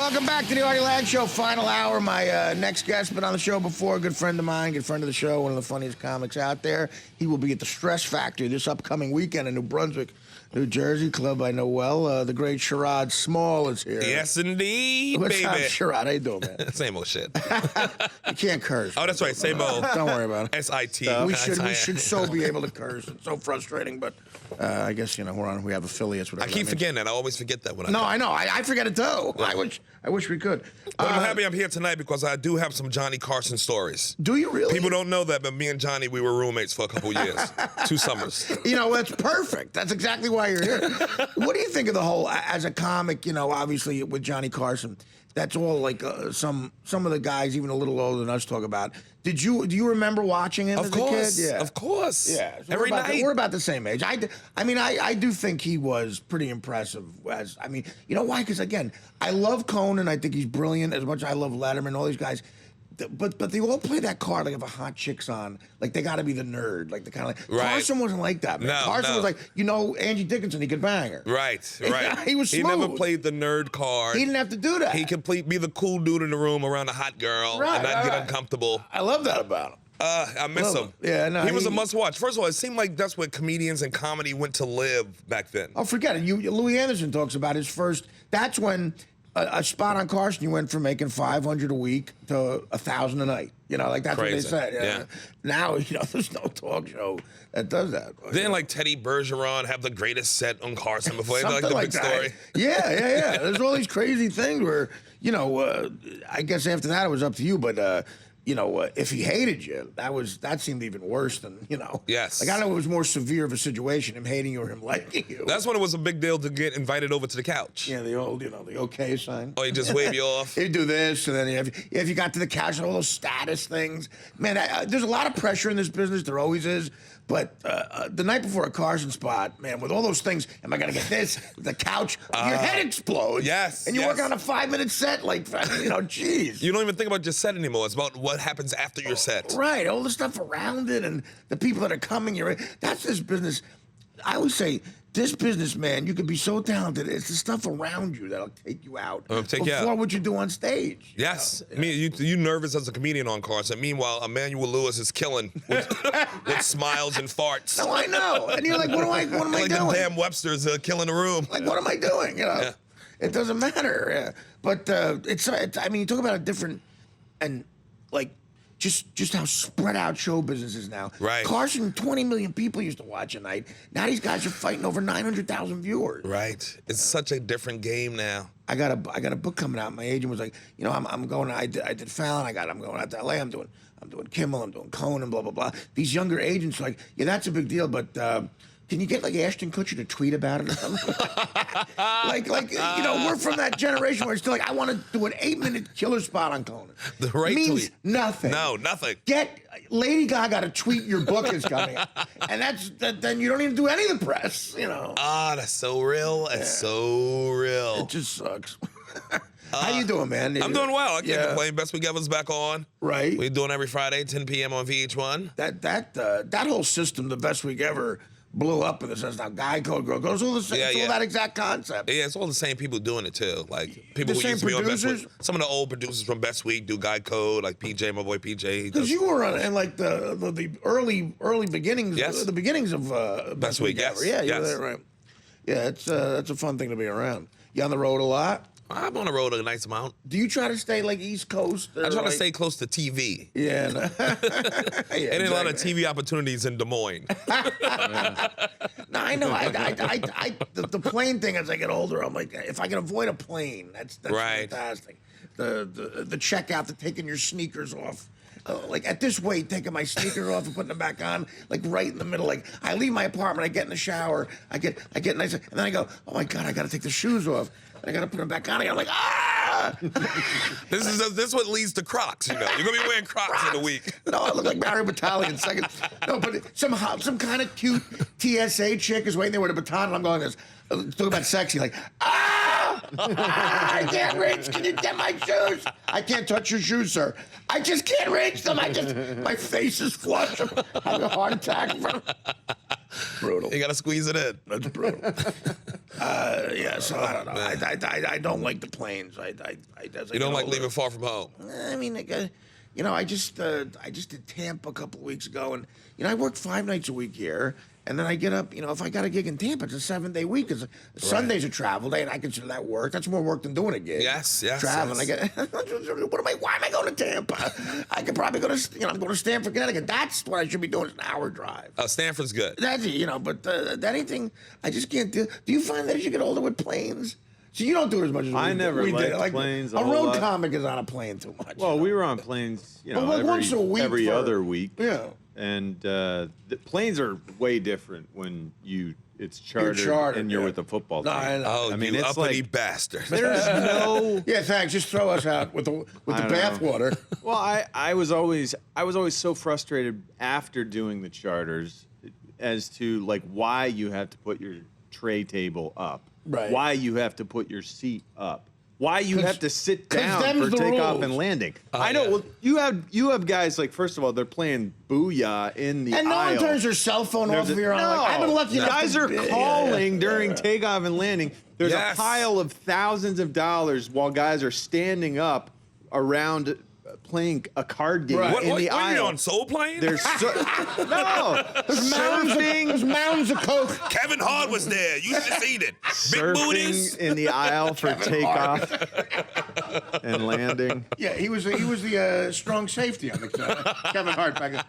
Welcome back to the Artie Lange Show, final hour. My next guest been on the show before, a good friend of mine, good friend of the show, one of the funniest comics out there. He will be at the Stress Factory this upcoming weekend in New Brunswick, New Jersey, club I know well. The great Sherrod Small is here. Yes, indeed, What's baby. up, Sherrod? How you doing, man? Same old shit. You can't curse. Oh, that's right. Same old. Don't worry about it. S-I-T. We should so be able to curse. It's so frustrating, but I guess, you know, we have affiliates. I keep forgetting that. I always forget that when I No, come. I know. I forget it, too. I wish we could. But I'm happy I'm here tonight because I do have some Johnny Carson stories. Do you really? People don't know that, but me and Johnny, we were roommates for a couple years. 2 summers. You know, that's perfect. That's exactly why you're here. What do you think of the whole, as a comic, you know, obviously with Johnny Carson, that's all like some of the guys, even a little older than us, talk about. Do you remember watching him as a kid? Yeah. Of course. Yeah. So Every night. We're about the same age. I do think he was pretty impressive. You know why? Because, again, I love Conan. I think he's brilliant as much as I love Letterman, all these guys. But they all play that card like if a hot chick's on, like they got to be the nerd, like the kind of like right. Carson wasn't like that, man. No, Carson no. was like, you know, Angie Dickinson, he could bang her. Right. He was smooth. He never played the nerd card. He didn't have to do that. He could be the cool dude in the room around a hot girl and not get uncomfortable. I love that about him. I miss him. Yeah, no, he was a must-watch. First of all, it seemed like that's where comedians and comedy went to live back then. Oh, forget it. Louis Anderson talks about his first. That's when a spot on Carson, you went from making $500 a week to $1,000 a night. You know, like that's Crazy. what they said. Yeah. Now, you know, there's no talk show that does that. Didn't like Teddy Bergeron have the greatest set on Carson before? Something the like big that. story. Yeah. There's all these crazy things where, you know, I guess after that it was up to you, but. You know, if he hated you, that seemed even worse than, you know. Yes. Like, I know it was more severe of a situation, him hating you or him liking you. That's when it was a big deal to get invited over to the couch. Yeah, the old, you know, the okay sign. Oh, he just wave you off. He'd do this, and then if you got to the couch and all those status things. Man, there's a lot of pressure in this business. There always is. But the night before a Carson spot, man, with all those things, am I going to get this? The couch, your head explodes. Yes. And you work on a 5-minute set, like, you know, geez. You don't even think about your set anymore. It's about what happens after your set. Right, all the stuff around it and the people that are coming. That's this business. I always say, this business, man, you could be so talented. It's the stuff around you that'll take you out before what you do on stage. Yes. Yeah. You nervous as a comedian on Carson. Meanwhile, Emmanuel Lewis is killing with smiles and farts. No, I know. And you're like, what am I doing? Like the damn Websters killing the room. Like, what am I doing? You know, yeah. It doesn't matter. Yeah. But it's. I mean, you talk about a different and like. Just how spread out show business is now. Right. Carson, 20 million people used to watch a night. Now these guys are fighting over 900,000 viewers. Right. It's such a different game now. I got a book coming out. My agent was like, you know, I'm going. I did Fallon. I'm going out to LA. I'm doing Kimmel. I'm doing Conan. Blah blah blah. These younger agents are like, yeah, that's a big deal, but. Can you get like Ashton Kutcher to tweet about it or something? like you know, we're from that generation where it's still like, I want to do an 8-minute killer spot on Conan. The right means tweet. Nothing. No, nothing. Get Lady Gaga to tweet your book is coming, and then you don't even do any of the press. You know. That's so real. It's so real. It just sucks. How you doing, man? I'm doing well. I can't complain. Best Week Ever's back on. Right. We're doing every Friday, 10 p.m. on VH1. That whole system, the Best Week Ever, blew up in the sense now guy code girl goes all the same, it's all that exact concept. Yeah, it's all the same people doing it too. Like people who used to be on Best Week. Some of the old producers from Best Week do guy code, like PJ, my boy PJ. Because you were in like the early beginnings, the beginnings of Best Week Ever. Yeah, you're there, right? Yeah, it's a fun thing to be around. You on the road a lot? I'm on the road a nice amount. Do you try to stay like East Coast? I try to stay close to TV. Yeah. No. Ain't a lot of TV opportunities in Des Moines. No, I know. The plane thing as I get older, I'm like, if I can avoid a plane, that's right. Fantastic. The checkout, the taking your sneakers off. Like at this weight, taking my sneakers off and putting them back on, like right in the middle. Like I leave my apartment, I get in the shower, I get nice, and then I go, oh my God, I got to take the shoes off. I got to put them back on again. I'm like, ah! This is what leads to Crocs, you know. You're going to be wearing Crocs in a week. No, I look like Barry Battalion second. No, but somehow, some kind of cute TSA chick is waiting there with a baton, and I'm going this. Talk about sexy, like, I can't reach. Can you get my shoes? I can't touch your shoes, sir. I just can't reach them. My face is flush. I'm having a heart attack. Brutal. You got to squeeze it in. That's brutal. Yeah, so I don't know. I don't like the planes. You don't like leaving far from home. I mean, I just did Tampa a couple of weeks ago, and I work 5 nights a week here, and then I get up. If I got a gig in Tampa, it's a 7-day week. Because Sunday's a travel day, and I consider that work. That's more work than doing a gig. Yes. Traveling. Yes. Why am I going to Tampa? I could probably go to I'm going to Stamford, Connecticut. That's what I should be doing. It's an hour drive. Oh, Stanford's good. That's it. But anything, I just can't do. Do you find that as you get older with planes? So you don't do it as much as I never we did. liked planes. A road comic is on a plane too much. Well, we were on planes, once a week every other week. Yeah. And the planes are way different when it's chartered and you're with the football team. No, I know. Oh, I mean, you it's uppity like, bastard. there's no. Yeah, thanks. Just throw us out with the bathwater. Well, I was always so frustrated after doing the charters as to like why you have to put your tray table up, right? Why you have to put your seat up. Why you have to sit down for takeoff and landing? I know. Yeah. Well, you have guys like, first of all, they're playing booyah in the aisle. And no one turns their cell phone off if you're on. No, I've been lucky enough. Guys are calling during takeoff and landing. There's Yes. a pile of thousands of dollars while guys are standing up around playing a card game What in the are aisle. you on Soul Plane? There's There's surfing. mounds of coke. Kevin Hart was there. You should have seen it. Big booties. Surfing in the aisle for takeoff and landing. Yeah, he was the strong safety on the Kevin Hart back then.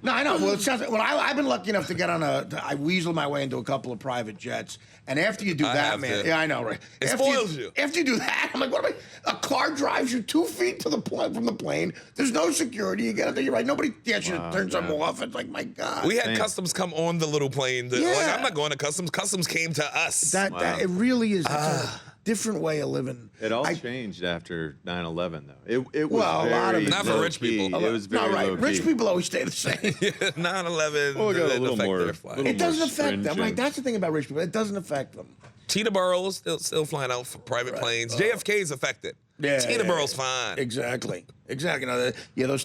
No, I know. Well, it sounds. Well, I've been lucky enough to get on I weaseled my way into a couple of private jets, and after you do that, man, to. yeah, I know, right? It spoils you. After you do that, I'm like, what am I? A car drives you 2 feet to the from the plane. There's no security. You get up there, you're right. Nobody gets you to turn something off. It's like, my God. We had customs come on the little plane. Like, Yeah. I'm not going to customs. Customs came to us. That it really is. It's a different way of living. It all changed after 9/11, though. It was Well, a lot of very it- Not for rich low-key. people. It was very No, right. low-key. Rich people always stay the same. 9/11 Well, we got a didn't little affect more- their flight. little It doesn't more affect them. Like, stringent. that's the thing about rich people. It doesn't affect them. Teterborough's still flying out for private planes. JFK's affected. Yeah, Teterborough's fine. Exactly. Those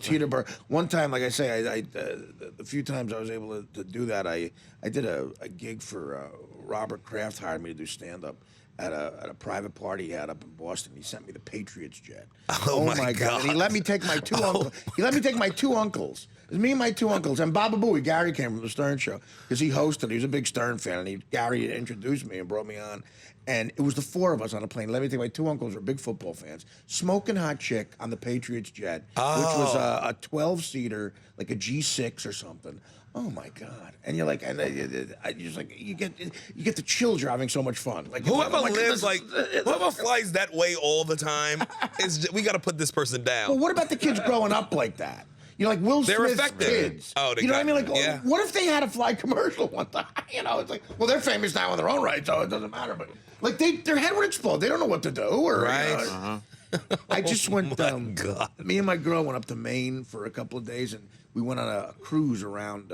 Teterboro. One time, like I say, the few times I was able to do that, I did a gig for Robert Kraft hired me to do stand up at a private party he had up in Boston. He sent me the Patriots jet. Oh my God. And he let me take my two uncles. He let me take my 2 uncles. It was me and my 2 uncles. And Baba Booey, Gary came from the Stern Show because he hosted. He was a big Stern fan, and Gary introduced me and brought me on. And it was the 4 of us on a plane. Let me take my 2 uncles were big football fans. Smoking hot chick on the Patriots jet, which was a 12-seater, like a G6 or something. Oh my God! And you're like, and I just like you get the chills. You're having so much fun. Like Whoever I'm like, lives this- whoever flies that way all the time we got to put this person down. Well, what about the kids growing up like that? Like Will They're Smith's affected. kids. Oh, they you know what I got- mean? Like, yeah. what if they had a fly commercial one time? It's like, well, they're famous now in their own right, so it doesn't matter. But like, their head would explode. They don't know what to do. Or, Right. I just went. God. Me and my girl went up to Maine for a couple of days, and we went on a cruise around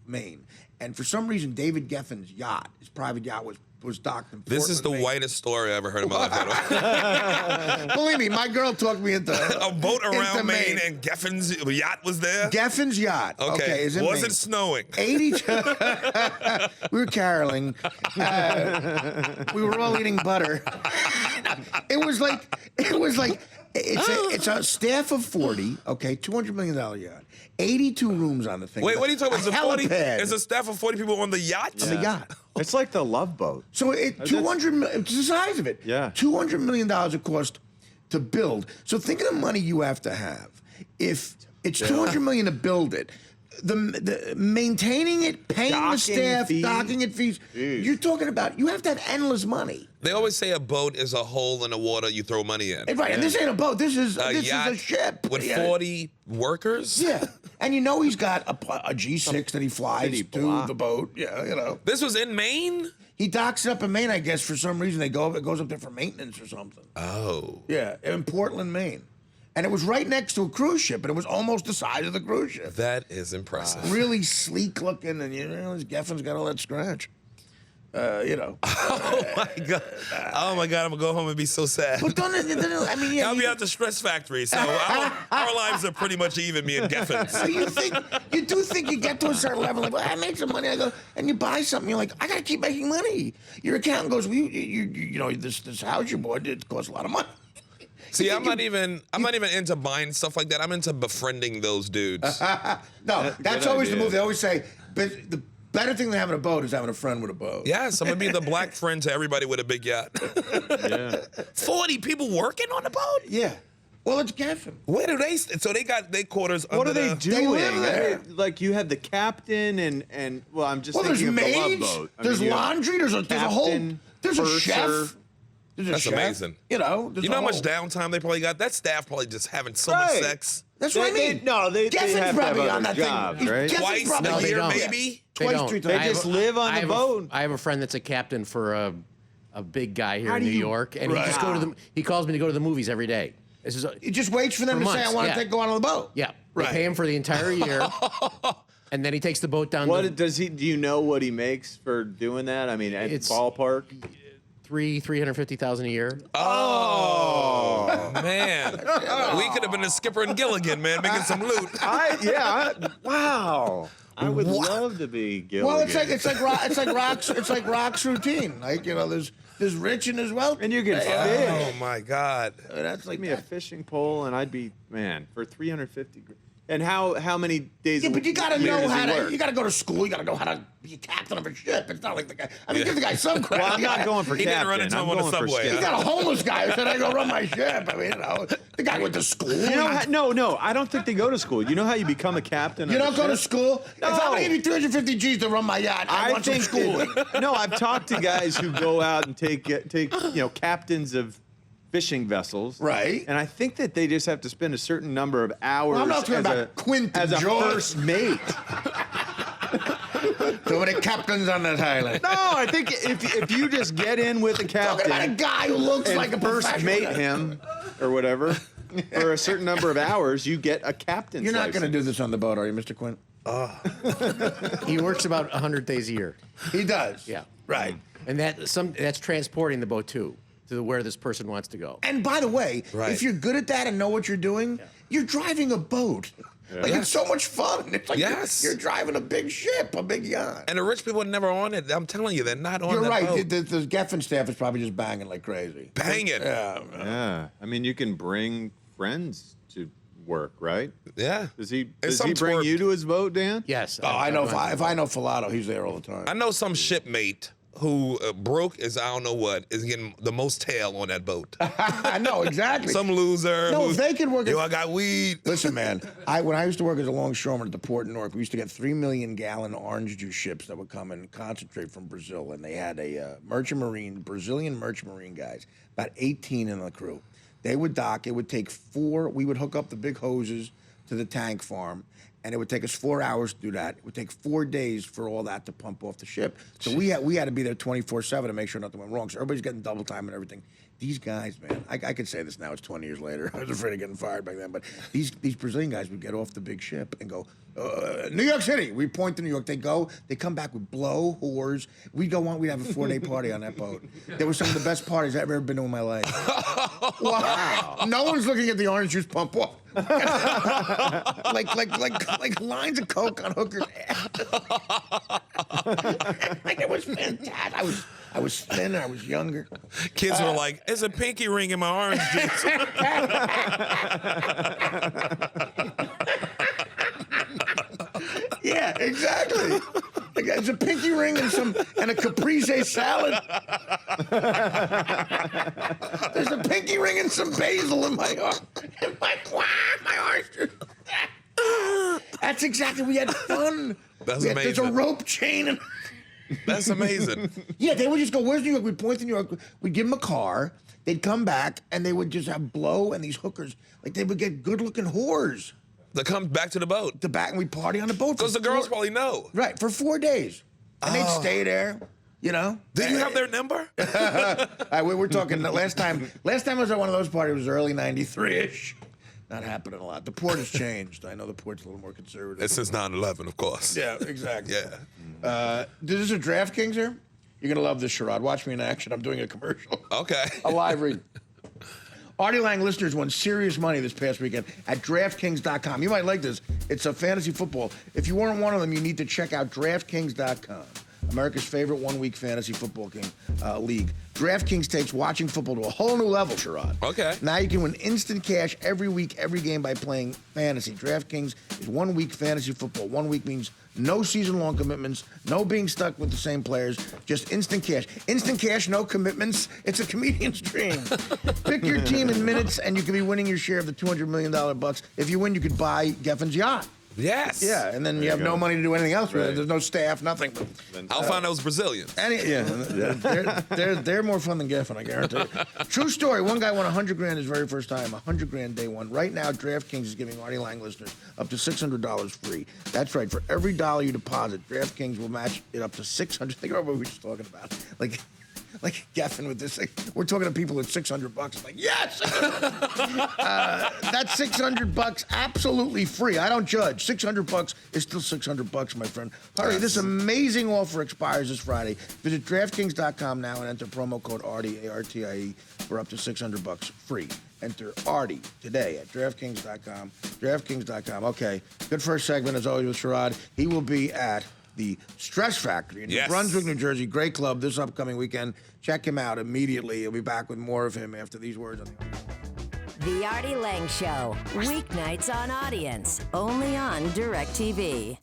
Maine. And for some reason, David Geffen's yacht, his private yacht, was docked in This is the Portland, Maine. whitest story I ever heard in my life. Believe me, my girl talked me into A boat around into Maine and Geffen's yacht was there? Geffen's yacht. Okay. Is in Was Maine. it snowing? 82. We were caroling. We were all eating butter. It was like it's a staff of 40. Okay, $200 million yacht. 82 rooms on the thing. Wait, what are you talking about? Is it 40? Helipad Is a staff of 40 people on the yacht? on the yacht. It's like the Love Boat. So it's the size of it. Yeah. $200 million it cost to build. So think of the money you have to have. If it's $200 million to build it, the maintaining it, paying the Docking staff, fees. docking it fees. Jeez. You're talking about you have to have endless money. They always say a boat is a hole in the water you throw money in. Right, and this ain't a boat. This is A this yacht is a ship with Yeah. 40 workers? Yeah, and he's got a G6 that he flies city to block. the boat. Yeah, This was in Maine? He docks it up in Maine, I guess. For some reason, it goes up there for maintenance or something. Oh. Yeah, in Portland, Maine. And it was right next to a cruise ship, and it was almost the size of the cruise ship. That is impressive. Really sleek looking, and Geffen's got all that scratch. You know. Oh my god! Oh my god! I'm gonna go home and be so sad. But I mean, yeah. I'll be at the stress factory, so our lives are pretty much even. Me and Geffens. So you do think you get to a certain level, like, well, I made some money. I go, and you buy something. You're like, I gotta keep making money. Your accountant goes, well, you know, this house you bought, it costs a lot of money. See, I'm not even into buying stuff like that. I'm into befriending those dudes. No, that's always the move. They always say, but the better thing than having a boat is having a friend with a boat. Yes, I'm gonna be the black friend to everybody with a big yacht. Yeah. 40 people working on the boat? Yeah. Well, it's Geffen. Where do they? So they got their quarters. What under are they the, doing? live there. Like you have the captain and well, I'm just Well, there's thinking of the Love maids. Boat. I There's mean, you have laundry. There's a whole. captain, There's a purser. chef. There's a That's chef. amazing. You know. You know how much downtime they probably got? That staff probably just having so much Right. sex. That's what I They- mean. no, they Geffen's have to have probably on other that jobs, thing. right? Geffen's Twice probably a No, they year, don't. maybe? They Twice, don't. 3 They times. just live on the boat. I have a friend that's a captain for a big guy here How in do New you- York, and Right. he calls me to go to the movies every day. This is He just waits for them For to say, months, I want yeah. to go on the boat. yeah. Right. They pay him for the entire year, and then he takes the boat down to What does he? Do you know what he makes for doing that? I mean, at It's- ballpark. $350,000 a year. Oh, man. We could have been the skipper and Gilligan, man, making some loot. Wow. I would love to be Gilligan. Well, it's like Rock's routine. Like, you know, there's rich and there's wealthy. and you can Oh, fish. my God. That's like Give me a fishing pole, and I'd be for 350. And how many days? Yeah, a but you gotta year know does he how to. work? You gotta go to school. You gotta know how to be a captain of a ship. It's not like the guy. I mean, give the guy some credit. Well, I'm not going for He didn't captain. run into I'm him on the going for subway, skipper. You got a homeless guy who said, "I go run my ship." I mean, you know, the guy went to school. You know, no, I don't think they go to school. You know how you become a captain? You of a don't go to ship? school. If I'm No. gonna give you 350 G's to run my yacht, I want some think schooling. no, I've talked to guys who go out and take captains of fishing vessels, Right. And I think that they just have to spend a certain number of hours I'm not talking as about Quentin as a George. first mate. So many captains on that island. No, I think if you just get in with a Talking about a captain guy who looks and like a first professional. mate him or whatever for a certain number of hours, you get a captain's You're not going to license. do this on the boat, are you, Mr. Quinn? He works about 100 days a year, He does. Yeah. Right. and that's transporting the boat to where this person wants to go. And by the way, Right. if you're good at that and know what you're doing, you're driving a boat. Like, it's so much fun. It's like Yes. you're driving a big ship, a big yacht. And the rich people are never on it. I'm telling you, they're not on You're that right. boat. The Geffen staff is probably just banging like crazy. Bang it. Yeah. Yeah, I mean, you can bring friends to work, right? Yeah. Does he And some bring twerp. you to his boat, Dan? Yes. Oh, I know. If I know Filato, he's there all the time. I know some shipmate who broke as I don't know what is getting the most tail on that boat. I know exactly. Some loser. No, who's, if they could work. Yo, I got weed. Listen, man. When I used to work as a longshoreman at the port in Newark, we used to get 3 million gallon orange juice ships that would come and concentrate from Brazil, and they had a Brazilian merchant marine guys, about 18 in the crew. They would dock. It would take 4. We would hook up the big hoses to the tank farm, and it would take us 4 hours to do that. It would take 4 days for all that to pump off the ship. So we had to be there 24/7 to make sure nothing went wrong. So everybody's getting double time and everything. These guys, man, I could say this now. It's 20 years later. I was afraid of getting fired back then. But these Brazilian guys would get off the big ship and go, New York City. We point to New York. They go. They come back with blow, whores. We'd go on. We'd have a 4-day party on that boat. There were some of the best parties I've ever been to in my life. Wow. No one's looking at the orange juice pump off. like lines of coke on hookers' ass. Like, it was fantastic. I was thinner. I was younger. Kids were like, "There's a pinky ring in my orange juice." Yeah, exactly. Like, there's a pinky ring and a caprese salad. There's a pinky ring and some basil in my orange juice. That's exactly. We had fun. That's There's a amazing. rope chain and. That's amazing. Yeah, they would just go, "Where's New York?" We'd point to New York. We'd give them a car. They'd come back, and they would just have blow, and these hookers, like, they would get good-looking whores To come back to the boat. to back, and we'd party on the boat. Because for the girls 4 probably know. Right, for 4 days. And they'd stay there, you know? Do you have their number? We're talking, last time I was at one of those parties, it was early 93-ish. Not happening a lot. The port has changed. I know the port's a little more conservative. It's since 9/11, of course. Yeah, exactly. Yeah. Is this a DraftKings here? You're gonna love this, Sherrod. Watch me in action. I'm doing a commercial. Okay. A live read. Artie Lange listeners won serious money this past weekend at DraftKings.com. You might like this. It's a fantasy football. If you weren't one of them, you need to check out DraftKings.com, America's favorite one-week fantasy football league. DraftKings takes watching football to a whole new level, Sherrod. Okay. Now you can win instant cash every week, every game by playing fantasy. DraftKings is 1 week fantasy football. 1 week means no season-long commitments, no being stuck with the same players, just instant cash. Instant cash, no commitments. It's a comedian's dream. Pick your team in minutes, and you could be winning your share of the $200 million bucks. If you win, you could buy Geffen's yacht. Yes. Yeah, and then There you have you no go. money to do anything else with it. Right. There's no staff, nothing. I'll find those Brazilians. They're more fun than Geffen, I guarantee you. True story. One guy won $100,000 his very first time. $100,000 day one. Right now, DraftKings is giving Artie Lange listeners up to $600 free. That's right. For every dollar you deposit, DraftKings will match it up to $600. Think about what we were just talking about. Like Geffen with this thing. We're talking to people at $600. Like, yes! That's $600 absolutely free. I don't judge. $600 is still $600, my friend. Hurry, this amazing offer expires this Friday. Visit DraftKings.com now and enter promo code ARTIE, ARTIE, for up to $600 free. Enter ARTIE today at DraftKings.com. DraftKings.com. Okay, good first segment as always with Sherrod. He will be at the Stress Factory in New Brunswick, New Jersey. Great club this upcoming weekend. Check him out immediately. He'll be back with more of him after these words. The Artie Lange Show, weeknights on Audience, only on DirecTV.